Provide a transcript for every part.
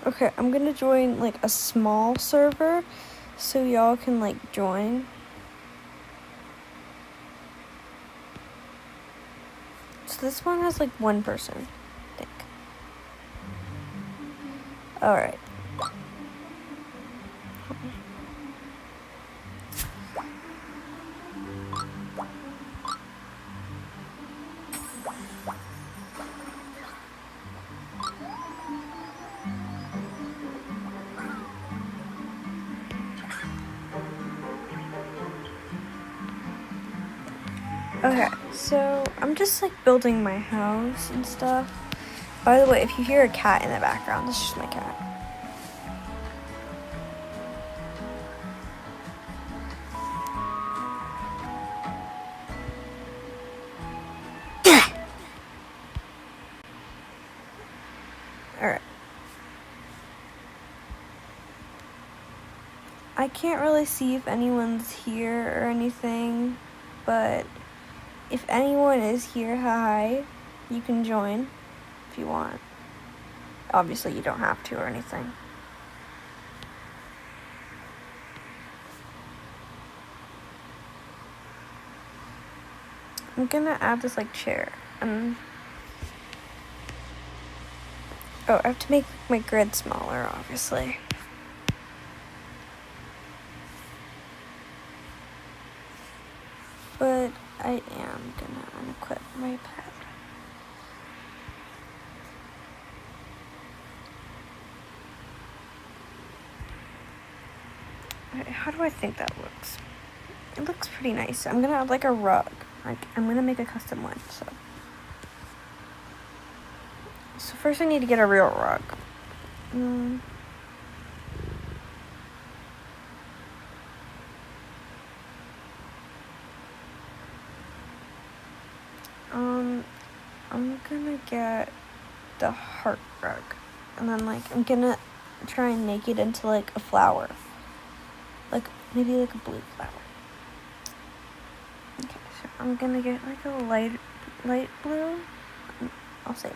Okay, I'm gonna join like a small server so y'all can like join. So this one has like one person, I think. Alright. Okay, so I'm just like building my house and stuff. By the way, if you hear a cat in the background, this is just my cat. Alright. I can't really see if anyone's here or anything, but if anyone is here, hi, you can join if you want. Obviously, you don't have to or anything. I'm gonna add this like chair. Oh, I have to make my grid smaller, obviously. But I am gonna unequip my pet. Okay, how do I think that looks? It looks pretty nice. I'm gonna add like a rug. Like, I'm gonna make a custom one, so. So first I need to get a real rug. I'm gonna get the heart rug. And then like, I'm gonna try and make it into like a flower. Like, maybe like a blue flower. Okay, so I'm gonna get like a light blue. I'll say.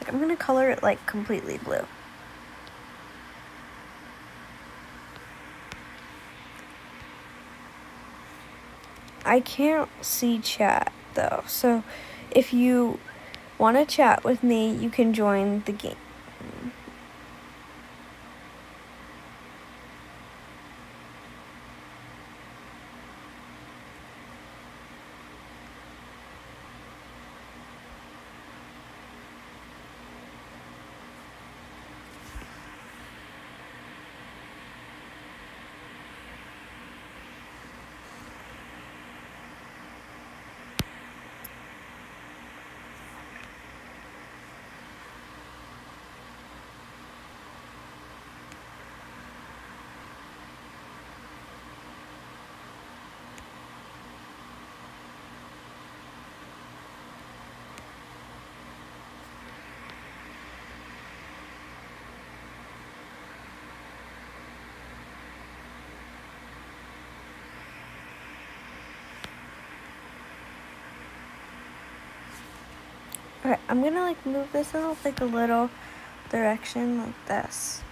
Like, I'm gonna color it like completely blue. I can't see chat though, so if you want to chat with me, you can join the game. Okay, I'm gonna like move this in like a little direction like this.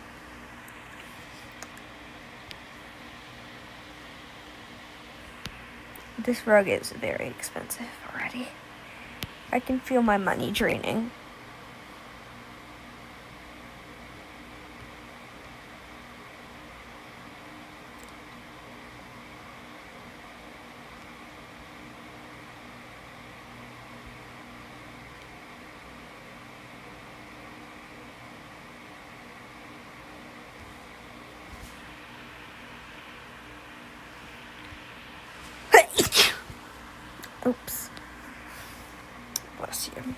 This rug is very expensive already. I can feel my money draining. Oops. Bless you.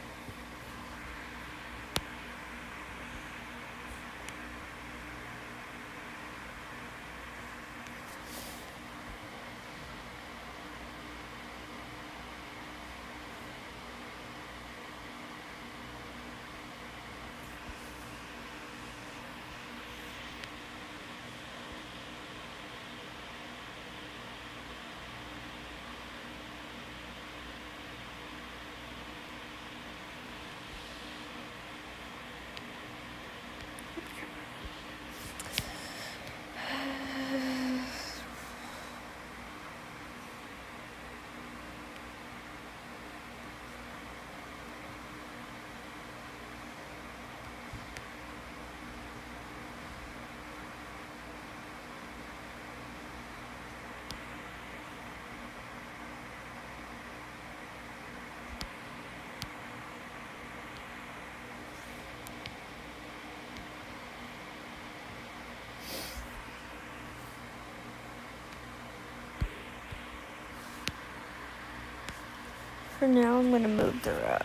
For now, I'm gonna move the rug.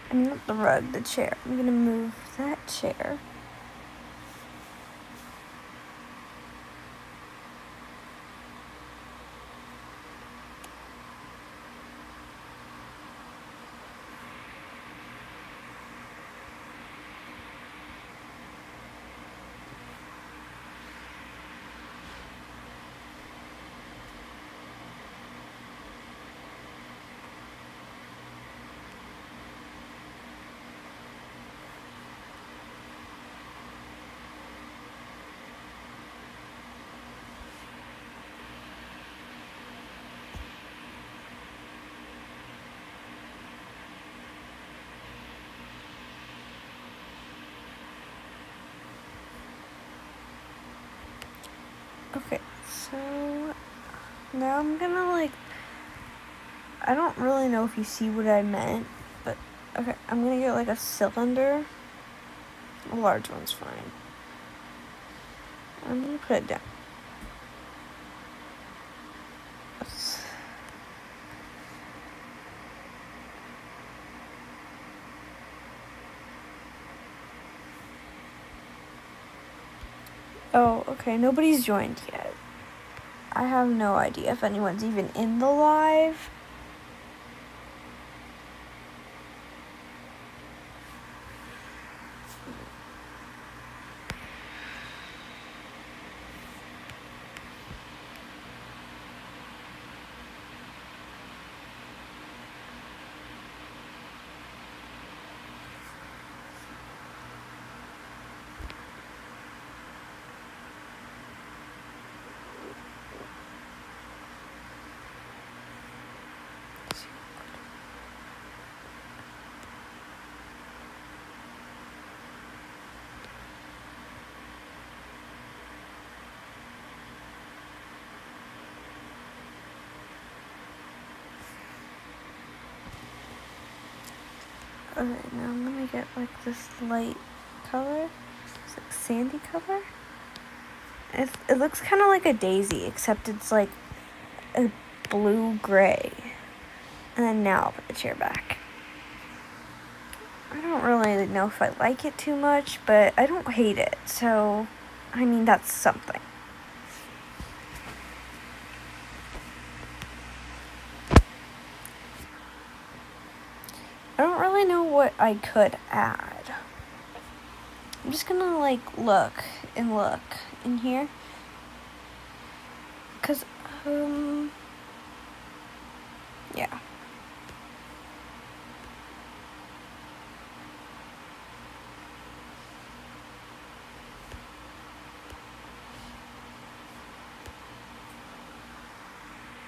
I mean, not the rug, the chair. I'm gonna move that chair. Okay, so now I'm gonna I don't really know if you see what I meant, but okay, I'm gonna get a cylinder. A large one's fine. I'm gonna put it down. Oh, okay, nobody's joined yet. I have no idea if anyone's even in the live. Okay, now I'm gonna get this light color. It's sandy color. It looks kind of like a daisy, except it's a blue-gray. And then now I'll put the chair back. I don't really know if I like it too much, but I don't hate it. So, I mean, that's something. I don't really know what I could add. I'm just gonna look in here. Cause, yeah.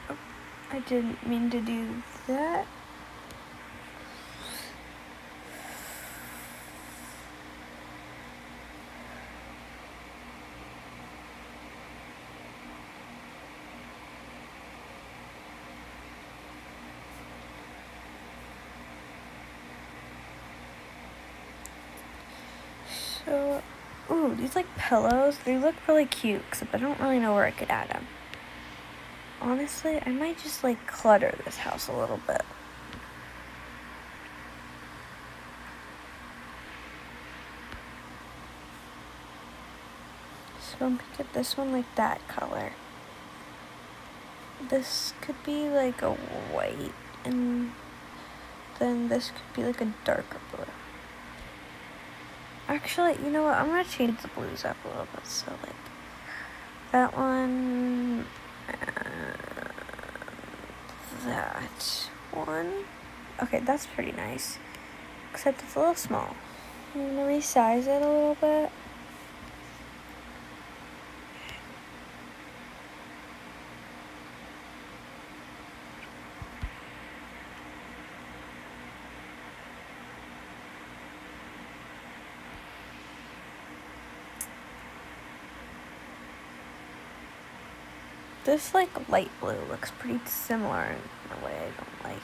Oh, I didn't mean to do that. So, ooh, these pillows, they look really cute, except I don't really know where I could add them. Honestly, I might just clutter this house a little bit. So I'm gonna get this one that color. This could be a white, and then this could be a darker blue. Actually, you know what? I'm gonna change the blues up a little bit. So that one, that one. Okay, that's pretty nice. Except it's a little small. I'm gonna resize it a little bit. This light blue looks pretty similar in a way I don't like.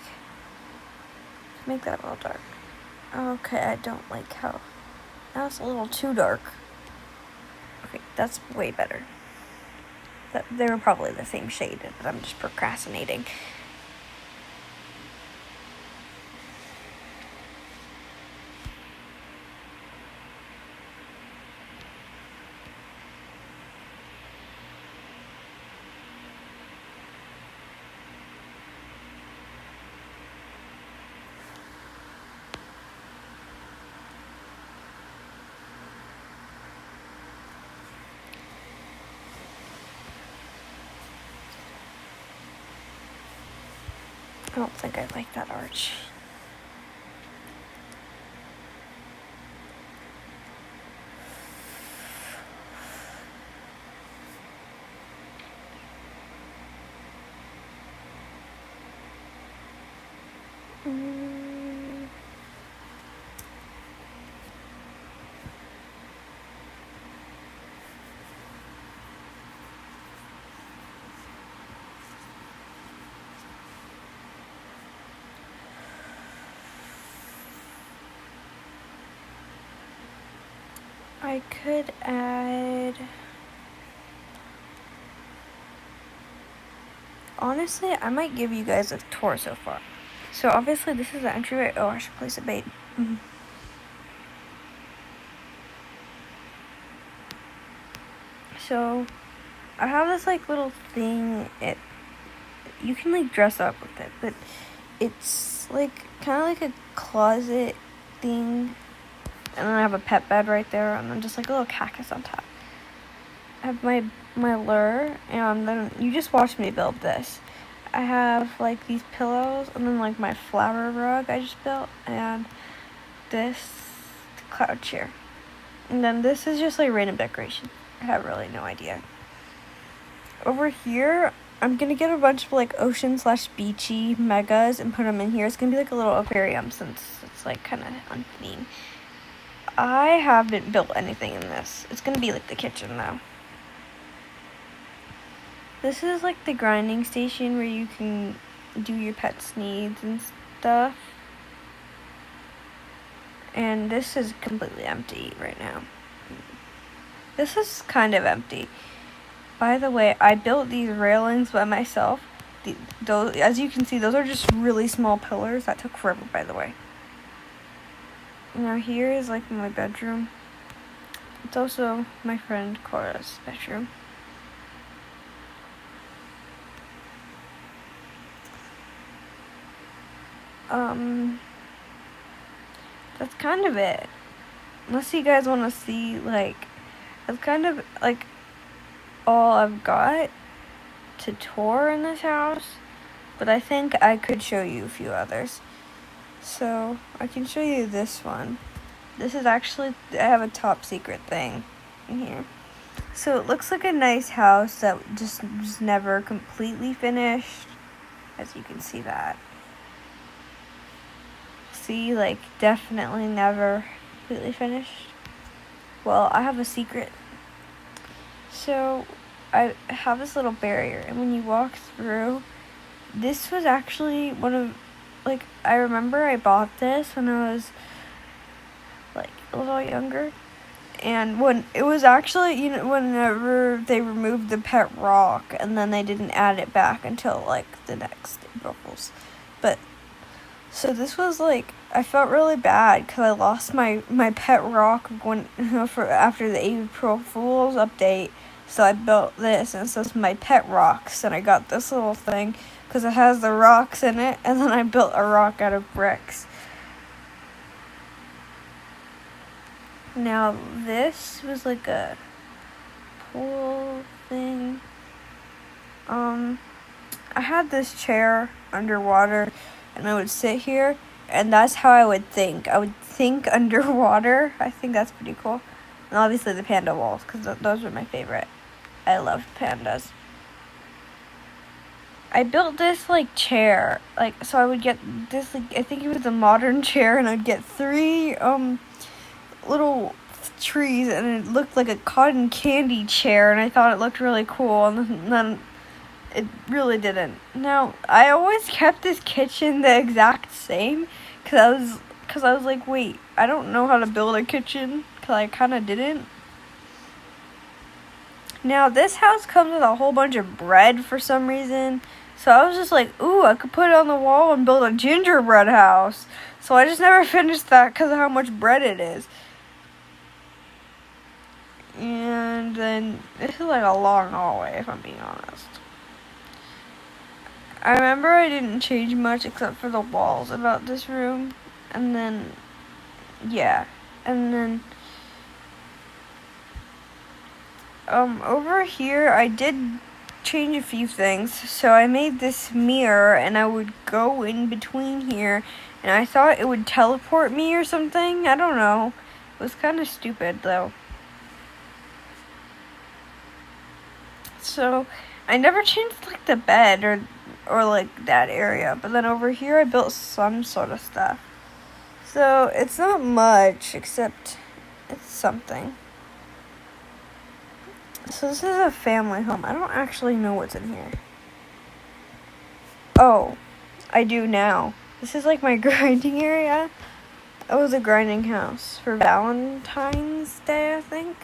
Make that a little dark. Okay, I don't like how now it's a little too dark. Okay, that's way better. They were probably the same shade, but I'm just procrastinating. I don't think I like that arch. I could add... Honestly, I might give you guys a tour so far. So obviously this is the entryway. Oh, I should place a bait. So I have this like little thing. You can like dress up with it, but it's like kind of like a closet thing. And then I have a pet bed right there, and then just like a little cactus on top. I have my lure, and then you just watched me build this. I have like these pillows, and then like my flower rug I just built, and this cloud chair. And then this is just like random decoration. I have really no idea. Over here, I'm gonna get a bunch of like ocean/beachy megas and put them in here. It's gonna be like a little aquarium since it's like kind of on theme. I haven't built anything in this. It's gonna be like the kitchen though. This is like the grinding station where you can do your pet's needs and stuff. And this is completely empty right now. This is kind of empty. By the way, I built these railings by myself. Those, as you can see, those are just really small pillars. That took forever, by the way. Now here is like my bedroom. It's also my friend Cora's bedroom. That's kind of it. Unless you guys want to see, like, that's kind of like all I've got to tour in this house. But I think I could show you a few others. So I can show you this one. This is actually, I have a top secret thing in here. So it looks like a nice house that just was never completely finished. As you can see that. See, like, definitely never completely finished. Well, I have a secret. So I have this little barrier, and when you walk through, this was actually one of, like, I remember I bought this when I was like a little younger, and when it was actually, you know, whenever they removed the pet rock, and then they didn't add it back until like the next April Fools. But so this was like, I felt really bad because I lost my pet rock when after the April Fools update. So I built this, and so it's my pet rocks, and I got this little thing because it has the rocks in it, and then I built a rock out of bricks. Now this was like a pool thing. I had this chair underwater, and I would sit here, and that's how I would think. I would think underwater. I think that's pretty cool. And obviously the panda walls, because those are my favorite. I love pandas. I built this like chair, like, so I would get this, like, I think it was a modern chair, and I'd get 3 little trees, and it looked like a cotton candy chair, and I thought it looked really cool, and then it really didn't. Now, I always kept this kitchen the exact same, because I was like, wait, I don't know how to build a kitchen, because I kind of didn't. Now, this house comes with a whole bunch of bread for some reason, so I was just like, ooh, I could put it on the wall and build a gingerbread house. So I just never finished that because of how much bread it is. And then, this is like a long hallway, if I'm being honest. I remember I didn't change much except for the walls about this room. And then, yeah. And then, over here, I did change a few things. So I made this mirror, and I would go in between here, and I thought it would teleport me or something. I don't know. It was kind of stupid, though. So I never changed like the bed or like that area, but then over here I built some sort of stuff. So it's not much, except it's something. So this is a family home. I don't actually know what's in here. Oh, I do now. This is like my grinding area. It was a grinding house for Valentine's Day, I think.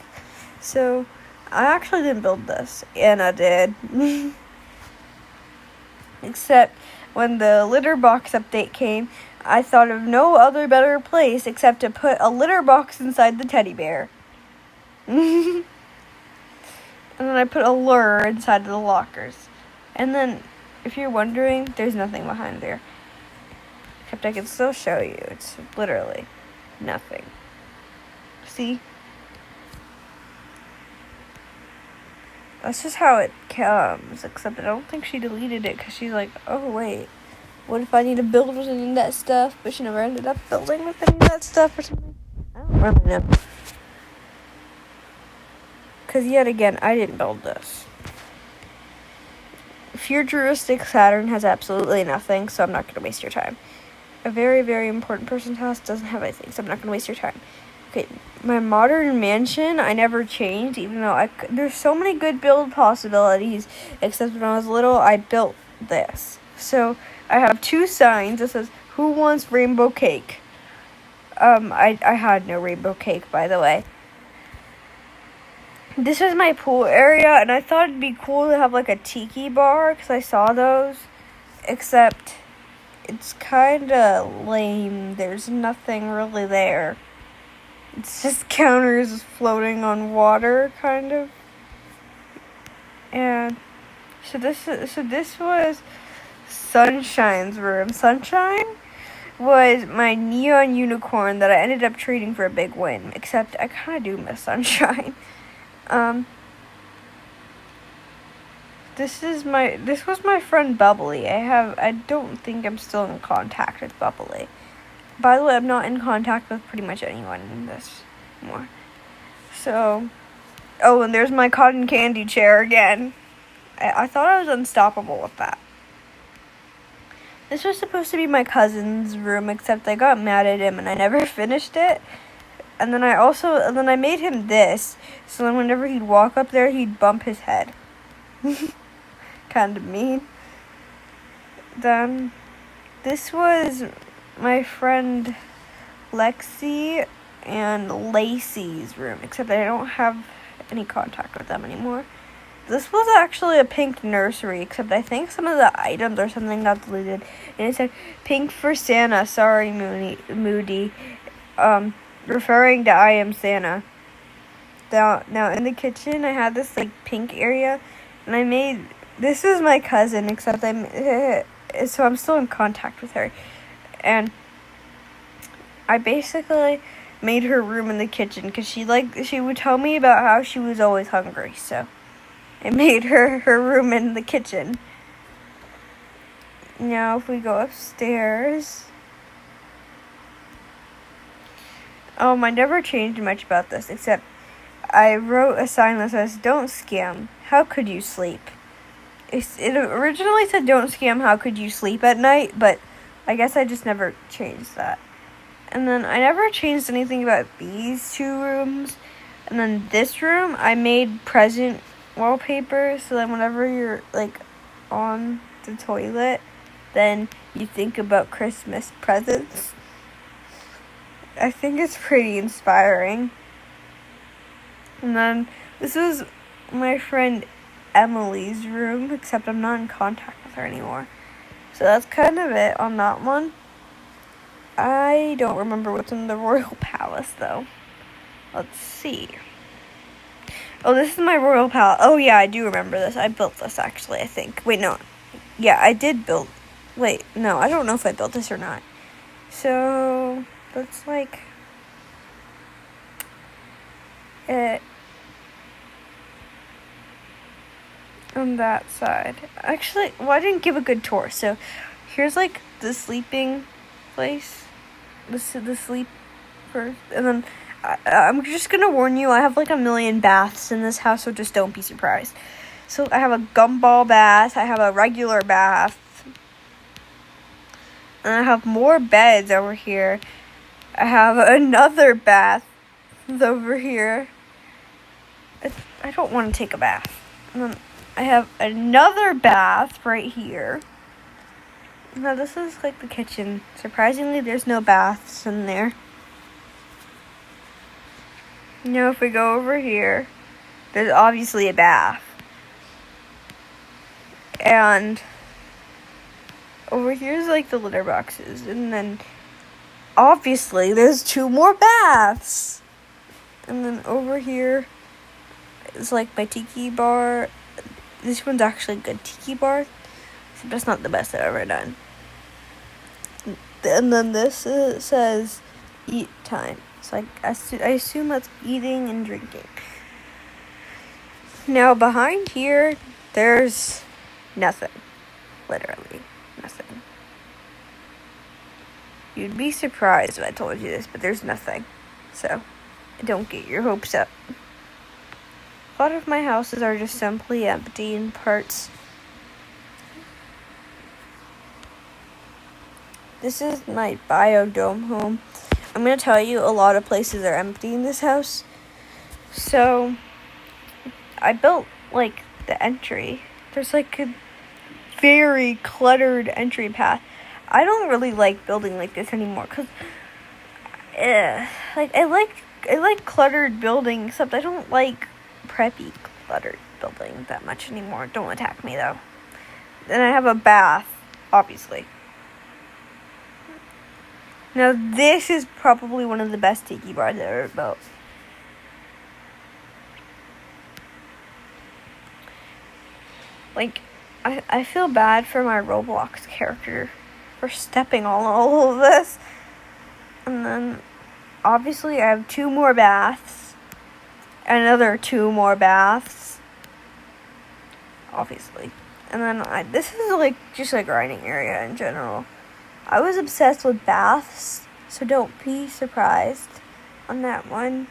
So I actually didn't build this. Anna did. Except when the litter box update came, I thought of no other better place except to put a litter box inside the teddy bear. And then I put a lure inside of the lockers. And then, if you're wondering, there's nothing behind there. Except I can still show you. It's literally nothing. See? That's just how it comes. Except I don't think she deleted it because she's like, oh wait, what if I need to build with any of that stuff? But she never ended up building with any of that stuff or something. I don't really know. Because yet again, I didn't build this. Futuristic Saturn has absolutely nothing, so I'm not going to waste your time. A very, very important person's house doesn't have anything, so I'm not going to waste your time. Okay, my modern mansion, I never changed, even though there's so many good build possibilities, except when I was little, I built this. So, I have 2 signs that says, who wants rainbow cake? I had no rainbow cake, by the way. This is my pool area, and I thought it'd be cool to have like a tiki bar, because I saw those, except it's kind of lame. There's nothing really there. It's just counters floating on water, kind of. And so this was Sunshine's room. Sunshine was my neon unicorn that I ended up trading for a big win, except I kind of do miss Sunshine. This was my friend Bubbly. I don't think I'm still in contact with Bubbly. By the way, I'm not in contact with pretty much anyone in this more. So, oh, and there's my cotton candy chair again. I thought I was unstoppable with that. This was supposed to be my cousin's room, except I got mad at him and I never finished it. And then I made him this, so then whenever he'd walk up there, he'd bump his head. Kind of mean. Then, this was my friend Lexi and Lacey's room, except I don't have any contact with them anymore. This was actually a pink nursery, except I think some of the items or something got deleted. And it said, pink for Santa, sorry Moody. Referring to I am Santa. Now in the kitchen, I had this like pink area, and this is my cousin, except so I'm still in contact with her, and I basically made her room in the kitchen because she would tell me about how she was always hungry, so I made her room in the kitchen. Now if we go upstairs. I never changed much about this, except I wrote a sign that says, don't scam, how could you sleep? It originally said, don't scam, how could you sleep at night, but I guess I just never changed that. And then I never changed anything about these 2 rooms. And then this room, I made present wallpaper, so then whenever you're, like, on the toilet, then you think about Christmas presents. I think it's pretty inspiring. And then this is my friend Emily's room, except I'm not in contact with her anymore. So that's kind of it on that one. I don't remember what's in the Royal Palace, though. Let's see. Oh, this is my Royal Palace. Oh, yeah, I do remember this. I built this, actually, I think. Wait, no. Yeah, I did build. Wait, no, I don't know if I built this or not. So that's like it. on that side. Actually, well, I didn't give a good tour. So here's like the sleeping place, the sleeper, and then I'm just gonna warn you, I have like a million baths in this house, so just don't be surprised. So I have a gumball bath, I have a regular bath, and I have more beds over here. I have another bath over here. I don't want to take a bath. And then I have another bath right here. Now this is like the kitchen. Surprisingly, there's no baths in there. Now if we go over here, there's obviously a bath. And over here's like the litter boxes. And then obviously there's 2 more baths. And then over here is like my tiki bar. This one's actually a good tiki bar. But it's not the best I've ever done. And then this says eat time. So I assume that's eating and drinking. Now behind here, there's nothing. Literally nothing. You'd be surprised if I told you this, but there's nothing. So don't get your hopes up. A lot of my houses are just simply empty in parts. This is my biodome home. I'm going to tell you a lot of places are empty in this house. So I built like the entry. There's like a very cluttered entry path. I don't really like building like this anymore because I like cluttered building, except I don't like preppy cluttered building that much anymore. Don't attack me though. Then I have a bath, obviously. Now this is probably one of the best tiki bars I've ever built. Like, I feel bad for my Roblox character for stepping on all of this. And then, obviously, I have 2 more baths. Another 2 more baths. Obviously. And then, this is, like, just a grinding area in general. I was obsessed with baths, so don't be surprised on that one.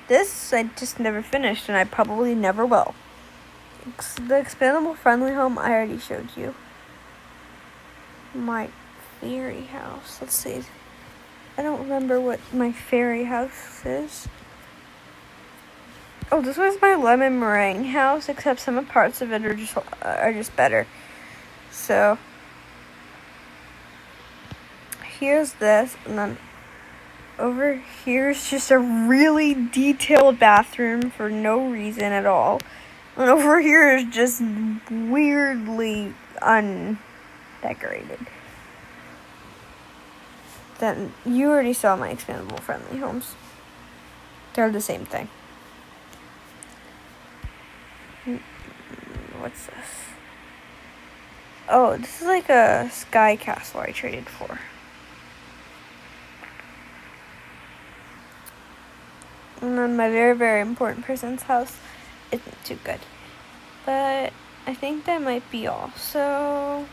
This, I just never finished, and I probably never will. The expandable friendly home I already showed you. My fairy house. Let's see. I don't remember what my fairy house is. Oh, this was my lemon meringue house, except some parts of it are just better. So here's this, and then over here's just a really detailed bathroom for no reason at all. And over here is just weirdly undecorated. Then you already saw my expandable friendly homes. They're the same thing. What's this? Oh, this is like a sky castle I traded for. And then my very, very important person's house isn't too good. But I think that might be all. So